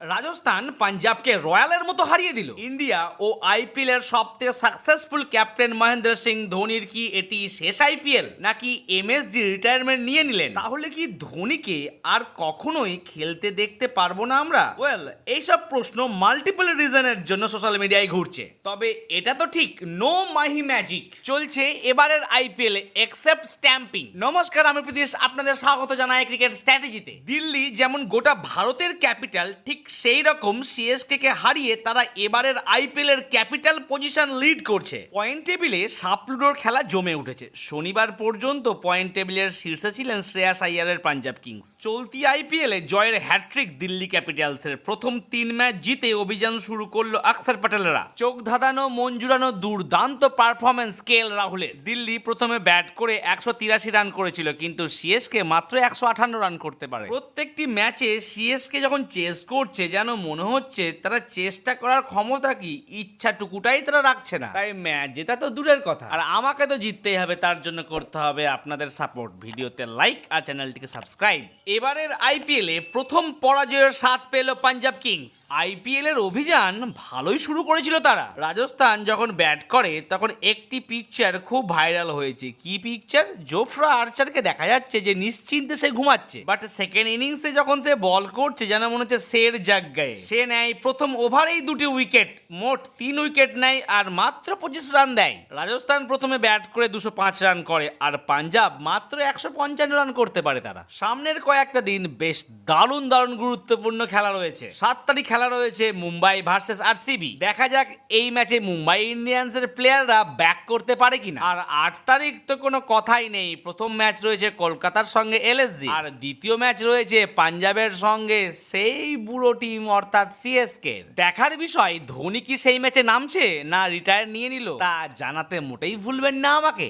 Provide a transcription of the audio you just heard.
রাজস্থান পাঞ্জাবকে রয়্যালের মতো হারিয়ে দিল। ইন্ডিয়া ও আইপিএল এর সবথেকে সাকসেসফুল ক্যাপ্টেন মহেন্দ্র সিং ধোনির কি এটি শেষ আইপিএল, নাকি এমএসডি রিটায়ারমেন্ট নিয়ে নিলেন? তাহলে কি ধোনিকে আর কখনোই খেলতে দেখতে পারবো না আমরা? ওয়েল, এইসব প্রশ্ন মাল্টিপল রিজনের জন্য সোশ্যাল মিডিয়ায় ঘুরছে। তবে এটা তো ঠিক, নো মাহি ম্যাজিক চলছে এবারের আইপিএল এক্সেপ্ট স্ট্যাম্পিং। নমস্কার, আমি প্রীতিশ, আপনাদের স্বাগত জানাই ক্রিকেট স্ট্র্যাটেজিতে। দিল্লি যেমন গোটা ভারতের ক্যাপিটাল, ঠিক সেই রকম সিএসকে কে হারিয়ে তারা এবারের আইপিএল এর ক্যাপিটাল পজিশন লিড করছে। পয়েন্ট টেবিলে সাপলুডোর খেলা জমে উঠেছে। শনিবার পর্যন্ত পয়েন্ট টেবিলের শীর্ষে ছিলেন শ্রেয়াস আইয়ারের পাঞ্জাব কিংস। চলতি আইপিএলে জয়ের হ্যাট্রিক দিল্লি ক্যাপিটালসের। প্রথম 3 ম্যাচ জিতে অভিযান শুরু করলো অক্ষর প্যাটেলরা। চোখ ধাঁধানো, মন জুড়ানো দুর্দান্ত পারফরমেন্স কেএল রাহুলের। দিল্লি প্রথমে ব্যাট করে 183 রান করেছিল, কিন্তু সিএসকে মাত্র 158 রান করতে পারে। প্রত্যেকটি ম্যাচে সিএসকে যখন চেস করছে, যেন মনে হচ্ছে তারা চেষ্টা করার ক্ষমতা কি, ইচ্ছাটুকুটাই তারা রাখছে না। তাই ম্যাচ জেতা তো দূরের কথা, আর আমাকে তো জিততেই হবে। তার জন্য করতে হবে আপনাদের সাপোর্ট, ভিডিওতে লাইক আর চ্যানেলটিকে সাবস্ক্রাইব। এবারের আইপিএল এ প্রথম পরাজয়ের স্বাদ পেল পাঞ্জাব কিংস। আইপিএল এর অভিযান ভালোই শুরু করেছিল তারা। রাজস্থান যখন ব্যাট করে তখন একটি পিকচার খুব ভাইরাল হয়েছে। কি পিকচার? জোফরা আর্চারকে দেখা যাচ্ছে যে নিশ্চিন্তে সে ঘুমাচ্ছে, বাট সেকেন্ড ইনিংসে যখন সে বল করছে, যেন মনে হচ্ছে সের জায়গায় সে নেয়। প্রথম ওভারেই 2টি উইকেট, মোট 3 উইকেট নেয় আর মাত্র 25 রান দেয়। রাজস্থান প্রথমে ব্যাট করে 205 রান করে, আর পাঞ্জাব মাত্র 155 রান করতে পারে তারা। সামনের কয়েকটা দিন বেশ দারুণ গুরুত্বপূর্ণ খেলা রয়েছে। 7 তারিখ খেলা রয়েছে মুম্বাই ভার্সেস আরসিবি। দেখা যাক এই ম্যাচে মুম্বাই ইন্ডিয়ান্সের প্লেয়াররা ব্যাক করতে পারে কিনা। আর 8 তারিখ তো কোনো কথাই নেই। প্রথম ম্যাচ রয়েছে কলকাতার সঙ্গে এলএসজি, আর দ্বিতীয় ম্যাচ রয়েছে পাঞ্জাবের সঙ্গে সেই বুড়ো টিম অর্থাৎ সিএসকে। দেখার বিষয়, ধোনি কি সেই ম্যাচে নামছে না রিটায়ার নিয়ে নিল, তা জানাতে মোটেই ভুলবেন না আমাকে।